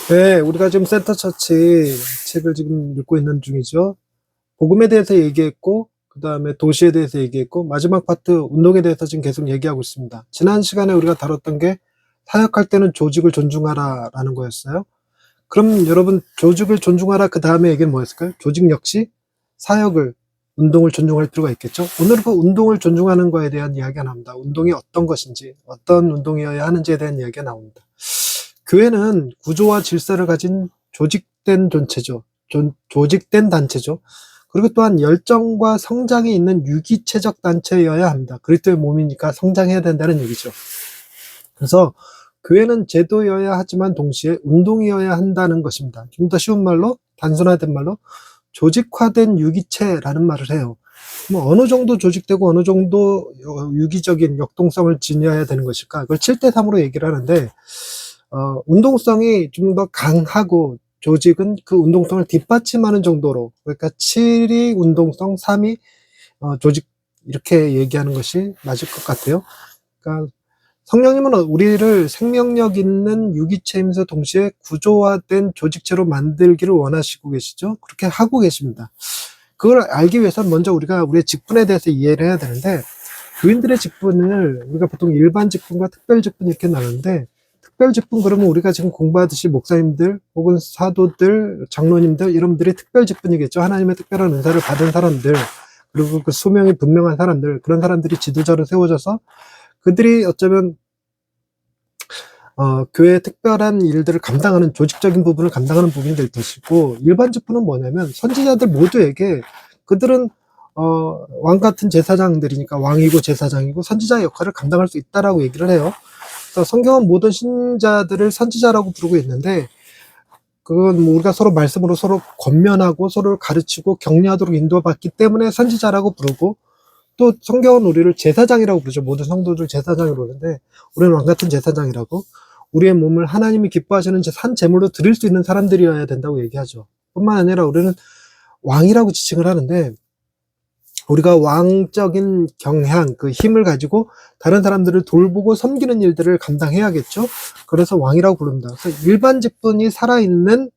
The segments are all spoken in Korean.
네, 우리가 지금 센터처치 책을 지금 읽고 있는 중이죠. 복음에 대해서 얘기했고, 그 다음에 도시에 대해서 얘기했고, 마지막 파트 운동에 대해서 지금 계속 얘기하고 있습니다. 지난 시간에 우리가 다뤘던 게 사역할 때는 조직을 존중하라 라는 거였어요. 그럼 여러분, 조직을 존중하라 그 다음에 얘기는 뭐였을까요? 조직 역시 사역을, 운동을 존중할 필요가 있겠죠. 오늘은 그 운동을 존중하는 거에 대한 이야기가 나옵니다. 운동이 어떤 것인지, 어떤 운동이어야 하는지에 대한 이야기가 나옵니다. 교회는 구조와 질서를 가진 조직된 존재죠. 조직된 단체죠. 그리고 또한 열정과 성장이 있는 유기체적 단체여야 합니다. 그리스도의 몸이니까 성장해야 된다는 얘기죠. 그래서 교회는 제도여야 하지만 동시에 운동이어야 한다는 것입니다. 좀 더 쉬운 말로, 단순화된 말로 조직화된 유기체라는 말을 해요. 뭐 어느 정도 조직되고 어느 정도 유기적인 역동성을 지녀야 되는 것일까? 그걸 7대3으로 얘기를 하는데, 운동성이 좀 더 강하고 조직은 그 운동성을 뒷받침하는 정도로, 그러니까 7이 운동성, 3이 조직, 이렇게 얘기하는 것이 맞을 것 같아요. 그러니까 성령님은 우리를 생명력 있는 유기체이면서 동시에 구조화된 조직체로 만들기를 원하시고 계시죠. 그렇게 하고 계십니다. 그걸 알기 위해서는 먼저 우리가 우리의 직분에 대해서 이해를 해야 되는데, 교인들의 직분을 우리가 보통 일반 직분과 특별 직분 이렇게 나누는데, 특별 직분 그러면 우리가 지금 공부하듯이 목사님들 혹은 사도들, 장로님들 이런 분들이 특별 직분이겠죠. 하나님의 특별한 은사를 받은 사람들, 그리고 그 소명이 분명한 사람들, 그런 사람들이 지도자로 세워져서 그들이 어쩌면 교회의 특별한 일들을 감당하는, 조직적인 부분을 감당하는 부분이 될 것이고, 일반 직분은 뭐냐면 선지자들 모두에게, 그들은 왕 같은 제사장들이니까 왕이고 제사장이고 선지자의 역할을 감당할 수 있다라고 얘기를 해요. 그래서 성경은 모든 신자들을 선지자라고 부르고 있는데, 그건 뭐 우리가 서로 말씀으로 서로 권면하고 서로를 가르치고 격려하도록 인도받기 때문에 선지자라고 부르고, 또 성경은 우리를 제사장이라고 부르죠. 모든 성도들 제사장이라고 부르는데, 우리는 왕같은 제사장이라고, 우리의 몸을 하나님이 기뻐하시는 산 제물로 드릴 수 있는 사람들이어야 된다고 얘기하죠. 뿐만 아니라 우리는 왕이라고 지칭을 하는데, 우리가 왕적인 경향, 그 힘을 가지고 다른 사람들을 돌보고 섬기는 일들을 감당해야겠죠. 그래서 왕이라고 부릅니다. 그래서 일반 직분이 살아있는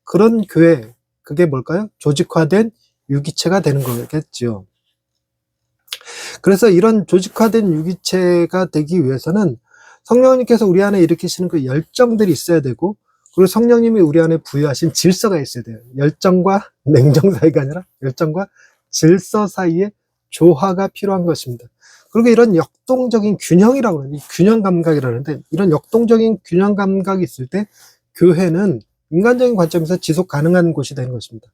그런 교회, 그게 뭘까요? 조직화된 유기체가 되는 거겠죠. 그래서 이런 조직화된 유기체가 되기 위해서는 성령님께서 우리 안에 일으키시는 그 열정들이 있어야 되고, 그리고 성령님이 우리 안에 부여하신 질서가 있어야 돼요. 열정과 냉정 사이가 아니라 열정과 질서 사이에 조화가 필요한 것입니다. 그리고 이런 역동적인 균형이라고 하는, 이 균형 감각이라는데, 이런 역동적인 균형 감각이 있을 때 교회는 인간적인 관점에서 지속 가능한 곳이 되는 것입니다.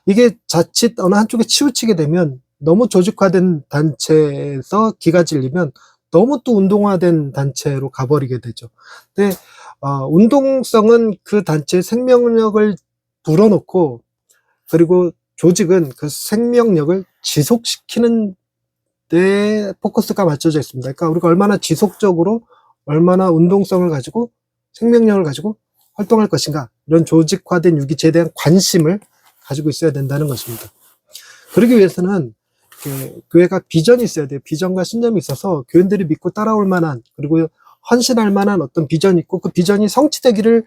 이게 자칫 어느 한쪽에 치우치게 되면, 너무 조직화된 단체에서 기가 질리면 너무 또 운동화된 단체로 가버리게 되죠. 근데 운동성은 그 단체의 생명력을 불어넣고, 그리고 조직은 그 생명력을 지속시키는 데 포커스가 맞춰져 있습니다. 그러니까 우리가 얼마나 지속적으로, 얼마나 운동성을 가지고 생명력을 가지고 활동할 것인가, 이런 조직화된 유기체에 대한 관심을 가지고 있어야 된다는 것입니다. 그러기 위해서는 교회가 비전이 있어야 돼요. 비전과 신념이 있어서 교인들이 믿고 따라올 만한, 그리고 헌신할 만한 어떤 비전이 있고, 그 비전이 성취되기를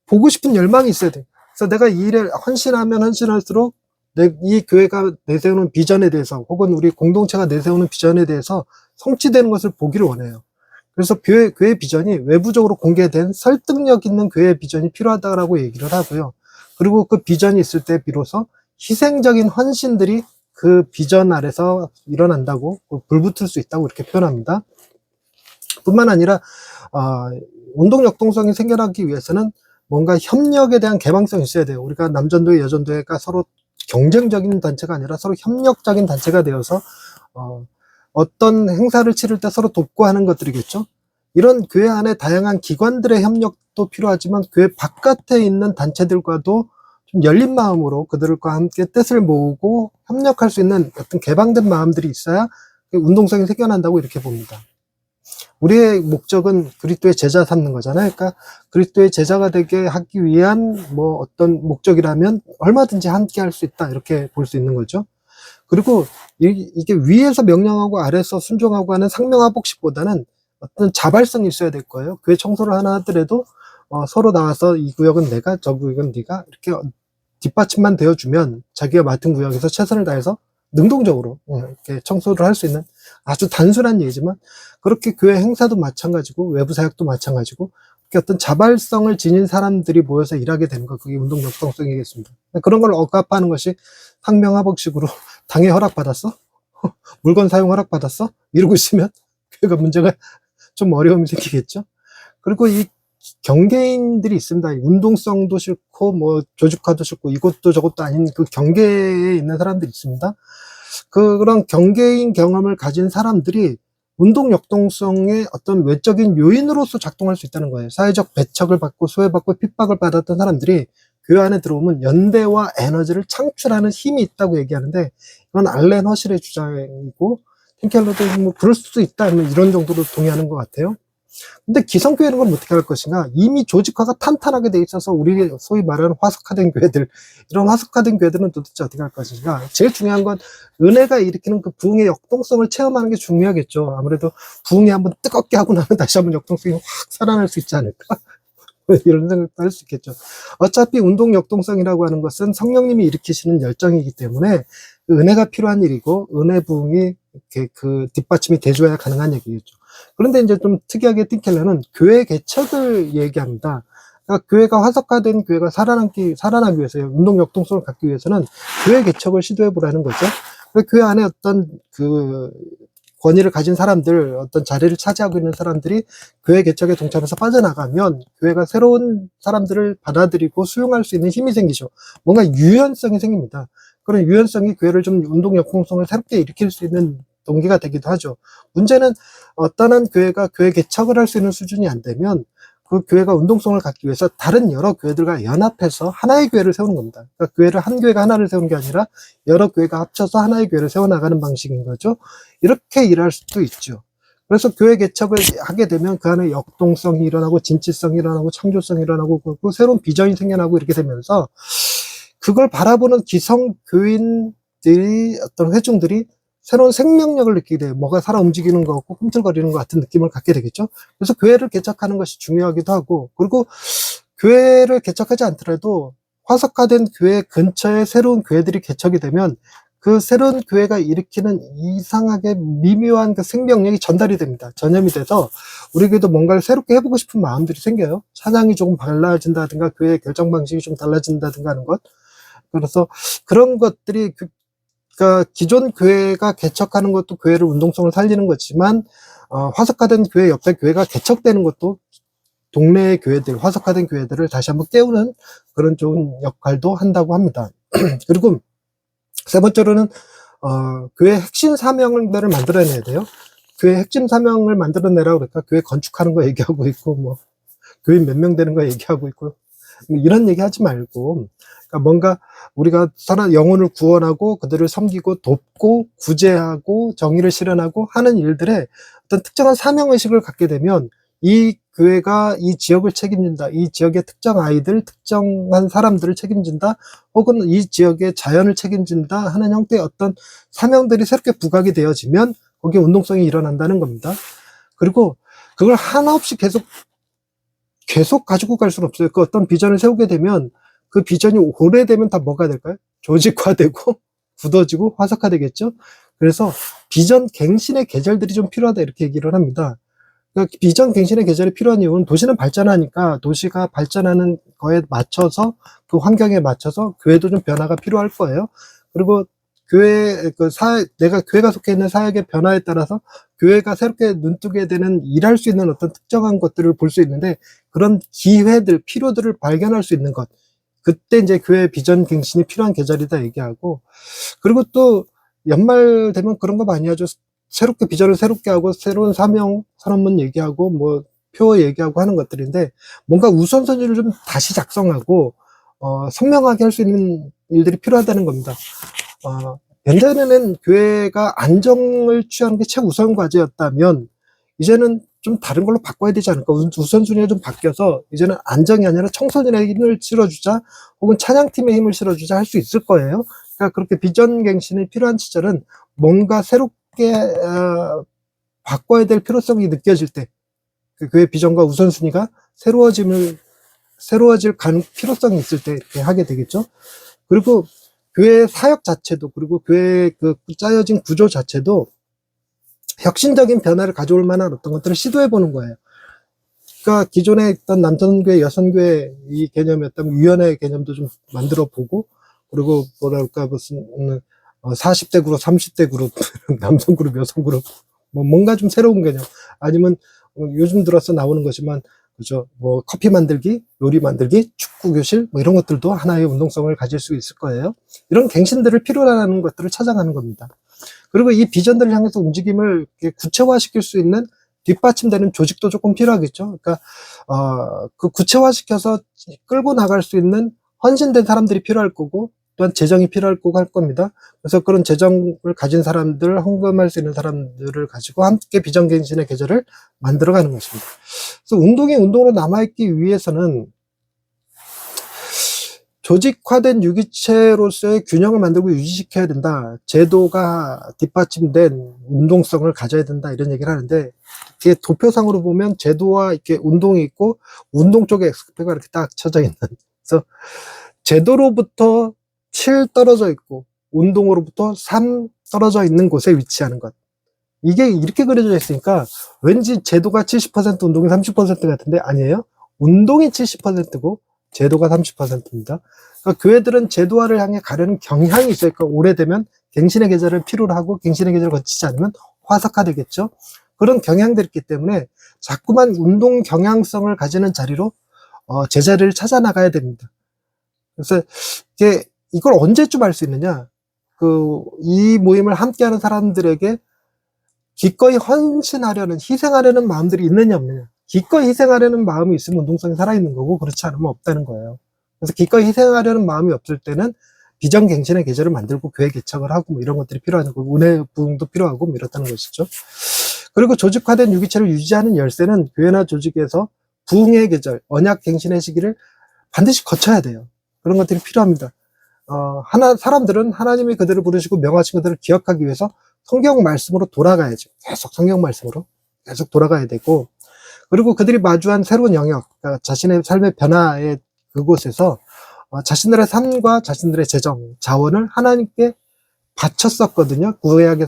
보고 싶은 열망이 있어야 돼요. 그래서 내가 이 일에 헌신하면 헌신할수록 이 교회가 내세우는 비전에 대해서, 혹은 우리 공동체가 내세우는 비전에 대해서 성취되는 것을 보기를 원해요. 그래서 교회 비전이 외부적으로 공개된 설득력 있는 교회 비전이 필요하다고 얘기를 하고요. 그리고 그 비전이 있을 때 비로소 희생적인 헌신들이 그 비전 아래서 일어난다고, 불붙을 수 있다고 이렇게 표현합니다. 뿐만 아니라 운동 역동성이 생겨나기 위해서는 뭔가 협력에 대한 개방성이 있어야 돼요. 우리가 남전도회, 여전도회가 서로 경쟁적인 단체가 아니라 서로 협력적인 단체가 되어서 어떤 행사를 치를 때 서로 돕고 하는 것들이겠죠. 이런 교회 안에 다양한 기관들의 협력도 필요하지만, 교회 바깥에 있는 단체들과도 좀 열린 마음으로 그들과 함께 뜻을 모으고 협력할 수 있는 어떤 개방된 마음들이 있어야 운동성이 생겨난다고 이렇게 봅니다. 우리의 목적은 그리스도의 제자 삼는 거잖아요. 그러니까 그리스도의 제자가 되게 하기 위한 뭐 어떤 목적이라면 얼마든지 함께 할 수 있다, 이렇게 볼 수 있는 거죠. 그리고 이게 위에서 명령하고 아래에서 순종하고 하는 상명하복식보다는 어떤 자발성이 있어야 될 거예요. 교회 청소를 하나 하더라도 서로 나와서 이 구역은 내가, 저 구역은 네가 이렇게 뒷받침만 되어주면 자기가 맡은 구역에서 최선을 다해서 능동적으로 이렇게 청소를 할 수 있는 아주 단순한 얘기지만, 그렇게 교회 행사도 마찬가지고 외부 사역도 마찬가지고, 어떤 자발성을 지닌 사람들이 모여서 일하게 되는 것, 그게 운동 역동성이겠습니다. 그런 걸 억압하는 것이 상명하복식으로 당에 허락받았어? 물건 사용 허락받았어? 이러고 있으면 교회가 문제가 좀 어려움이 생기겠죠. 그리고 이 경계인들이 있습니다. 운동성도 싫고 뭐 조직화도 싫고 이것도 저것도 아닌 그 경계에 있는 사람들이 있습니다. 그런 경계인 경험을 가진 사람들이 운동 역동성의 어떤 외적인 요인으로서 작동할 수 있다는 거예요. 사회적 배척을 받고 소외받고 핍박을 받았던 사람들이 교회 안에 들어오면 연대와 에너지를 창출하는 힘이 있다고 얘기하는데, 이건 알렌 허실의 주장이고 팀 켈러도 뭐 그럴 수도 있다, 이런 정도로 동의하는 것 같아요. 근데 기성교회는 그럼 어떻게 할 것인가? 이미 조직화가 탄탄하게 돼 있어서 우리 소위 말하는 화석화된 교회들, 이런 화석화된 교회들은 도대체 어떻게 할 것인가? 제일 중요한 건 은혜가 일으키는 그 부흥의 역동성을 체험하는 게 중요하겠죠. 아무래도 부흥이 한번 뜨겁게 하고 나면 다시 한번 역동성이 확 살아날 수 있지 않을까? 이런 생각도 할 수 있겠죠. 어차피 운동 역동성이라고 하는 것은 성령님이 일으키시는 열정이기 때문에 은혜가 필요한 일이고, 은혜 부흥이 이렇게 그 뒷받침이 돼줘야 가능한 얘기겠죠. 그런데 이제 좀 특이하게 틴켈러는 교회 개척을 얘기합니다. 그러니까 교회가 화석화된 교회가 살아나기 위해서, 운동 역동성을 갖기 위해서는 교회 개척을 시도해 보라는 거죠. 교회 안에 어떤 그 권위를 가진 사람들, 어떤 자리를 차지하고 있는 사람들이 교회 개척에 동참해서 빠져나가면 교회가 새로운 사람들을 받아들이고 수용할 수 있는 힘이 생기죠. 뭔가 유연성이 생깁니다. 그런 유연성이 교회를 좀 운동 역동성을 새롭게 일으킬 수 있는 동기가 되기도 하죠. 문제는 어떠한 교회가 교회 개척을 할 수 있는 수준이 안 되면 그 교회가 운동성을 갖기 위해서 다른 여러 교회들과 연합해서 하나의 교회를 세우는 겁니다. 그러니까 교회를 한 교회가 하나를 세우는 게 아니라 여러 교회가 합쳐서 하나의 교회를 세워나가는 방식인 거죠. 이렇게 일할 수도 있죠. 그래서 교회 개척을 하게 되면 그 안에 역동성이 일어나고 진취성이 일어나고 창조성이 일어나고, 그리고 새로운 비전이 생겨나고, 이렇게 되면서 그걸 바라보는 기성교인들이, 어떤 회중들이 새로운 생명력을 느끼게 돼요. 뭐가 살아 움직이는 것 같고 꿈틀거리는 것 같은 느낌을 갖게 되겠죠. 그래서 교회를 개척하는 것이 중요하기도 하고, 그리고 교회를 개척하지 않더라도 화석화된 교회 근처에 새로운 교회들이 개척이 되면 그 새로운 교회가 일으키는 이상하게 미묘한 그 생명력이 전달이 됩니다. 전염이 돼서 우리에게도 뭔가를 새롭게 해보고 싶은 마음들이 생겨요. 찬양이 조금 달라진다든가, 교회의 결정 방식이 좀 달라진다든가 하는 것. 그래서 그런 것들이 그러니까 기존 교회가 개척하는 것도 교회를 운동성을 살리는 거지만, 화석화된 교회 옆에 교회가 개척되는 것도 동네의 교회들, 화석화된 교회들을 다시 한번 깨우는 그런 좋은 역할도 한다고 합니다. 그리고 세 번째로는 교회 핵심 사명들을 만들어내야 돼요. 교회 핵심 사명을 만들어내라고 그럴까? 교회 건축하는 거 얘기하고 있고, 뭐 교인 몇 명 되는 거 얘기하고 있고, 이런 얘기 하지 말고, 그러니까 뭔가 우리가 영혼을 구원하고 그들을 섬기고 돕고 구제하고 정의를 실현하고 하는 일들에 어떤 특정한 사명의식을 갖게 되면 이 교회가 이 지역을 책임진다, 이 지역의 특정 아이들, 특정한 사람들을 책임진다, 혹은 이 지역의 자연을 책임진다 하는 형태의 어떤 사명들이 새롭게 부각이 되어지면 거기에 운동성이 일어난다는 겁니다. 그리고 그걸 하나 없이 계속 가지고 갈 수는 없어요. 그 어떤 비전을 세우게 되면 그 비전이 오래되면 다 뭐가 될까요? 조직화되고 굳어지고 화석화되겠죠. 그래서 비전 갱신의 계절들이 좀 필요하다, 이렇게 얘기를 합니다. 그러니까 비전 갱신의 계절이 필요한 이유는 도시는 발전하니까 도시가 발전하는 거에 맞춰서, 그 환경에 맞춰서 교회도 좀 변화가 필요할 거예요. 그리고 내가 교회가 속해 있는 사역의 변화에 따라서 교회가 새롭게 눈뜨게 되는, 일할 수 있는 어떤 특정한 것들을 볼 수 있는데, 그런 기회들, 필요들을 발견할 수 있는 것, 그때 이제 교회 비전 갱신이 필요한 계절이다 얘기하고, 그리고 또 연말 되면 그런 거 많이 하죠. 새롭게 비전을 새롭게 하고 새로운 사명 선언문 얘기하고 뭐 표 얘기하고 하는 것들인데, 뭔가 우선순위를 좀 다시 작성하고 선명하게 할 수 있는 일들이 필요하다는 겁니다. 예전에는 교회가 안정을 취하는 게 최우선 과제였다면 이제는 좀 다른 걸로 바꿔야 되지 않을까. 우선순위가 좀 바뀌어서 이제는 안정이 아니라 청소년의 힘을 실어주자, 혹은 찬양팀의 힘을 실어주자 할 수 있을 거예요. 그러니까 그렇게 비전 갱신이 필요한 시절은 뭔가 새롭게 바꿔야 될 필요성이 느껴질 때, 그 교회 비전과 우선순위가 새로워짐을 새로워질 필요성이 있을 때 이렇게 하게 되겠죠. 그리고 교회의 사역 자체도, 그리고 교회의 그 짜여진 구조 자체도 혁신적인 변화를 가져올 만한 어떤 것들을 시도해 보는 거예요. 그러니까 기존에 있던 남성교회, 여성교회 이 개념이었다면 위원회 개념도 좀 만들어 보고, 그리고 뭐랄까 무슨 40대 그룹, 30대 그룹, 남성 그룹, 여성 그룹, 뭐 뭔가 좀 새로운 개념, 아니면 요즘 들어서 나오는 거지만, 그죠, 뭐 커피 만들기, 요리 만들기, 축구 교실, 뭐 이런 것들도 하나의 운동성을 가질 수 있을 거예요. 이런 갱신들을 필요로 하는 것들을 찾아가는 겁니다. 그리고 이 비전들을 향해서 움직임을 구체화시킬 수 있는 뒷받침되는 조직도 조금 필요하겠죠. 그러니까 그 구체화시켜서 끌고 나갈 수 있는 헌신된 사람들이 필요할 거고, 또한 재정이 필요할 거고 할 겁니다. 그래서 그런 재정을 가진 사람들, 헌금할 수 있는 사람들을 가지고 함께 비전갱신의 계절을 만들어가는 것입니다. 그래서 운동이 운동으로 남아있기 위해서는 조직화된 유기체로서의 균형을 만들고 유지시켜야 된다. 제도가 뒷받침된 운동성을 가져야 된다. 이런 얘기를 하는데, 이게 도표상으로 보면 제도와 이렇게 운동이 있고, 운동 쪽에 X표가 이렇게 딱 쳐져 있는. 그래서 제도로부터 7 떨어져 있고, 운동으로부터 3 떨어져 있는 곳에 위치하는 것. 이게 이렇게 그려져 있으니까, 왠지 제도가 70% 운동이 30% 같은데, 아니에요. 운동이 70%고, 제도가 30%입니다. 그러니까 교회들은 제도화를 향해 가려는 경향이 있어요. 그러니까 오래되면 갱신의 계절을 필요로 하고 갱신의 계절을 거치지 않으면 화석화되겠죠. 그런 경향들이 있기 때문에 자꾸만 운동 경향성을 가지는 자리로 제자리를 찾아 나가야 됩니다. 그래서 이걸 언제쯤 알 수 있느냐? 이 모임을 함께하는 사람들에게 기꺼이 헌신하려는, 희생하려는 마음들이 있느냐 없느냐. 기꺼이 희생하려는 마음이 있으면 운동성이 살아있는 거고, 그렇지 않으면 없다는 거예요. 그래서 기꺼이 희생하려는 마음이 없을 때는 비전갱신의 계절을 만들고 교회 개척을 하고 뭐 이런 것들이 필요한 거고, 은혜 부흥도 필요하고 뭐 이렇다는 것이죠. 그리고 조직화된 유기체를 유지하는 열쇠는 교회나 조직에서 부흥의 계절, 언약갱신의 시기를 반드시 거쳐야 돼요. 그런 것들이 필요합니다. 사람들은 하나님이 그들을 부르시고 명하신 그들을 기억하기 위해서 성경 말씀으로 돌아가야죠. 계속 성경 말씀으로 계속 돌아가야 되고, 그리고 그들이 마주한 새로운 영역, 그러니까 자신의 삶의 변화의 그곳에서 자신들의 삶과 자신들의 재정, 자원을 하나님께 바쳤었거든요. 구약의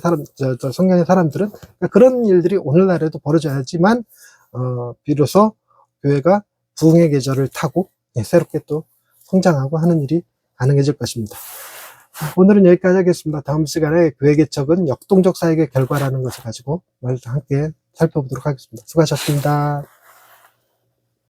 성경의 사람들은. 그러니까 그런 일들이 오늘날에도 벌어져야지만 비로소 교회가 부흥의 계절을 타고 새롭게 또 성장하고 하는 일이 가능해질 것입니다. 오늘은 여기까지 하겠습니다. 다음 시간에 교회 개척은 역동적 사역의 결과라는 것을 가지고 함께 살펴보도록 하겠습니다. 수고하셨습니다.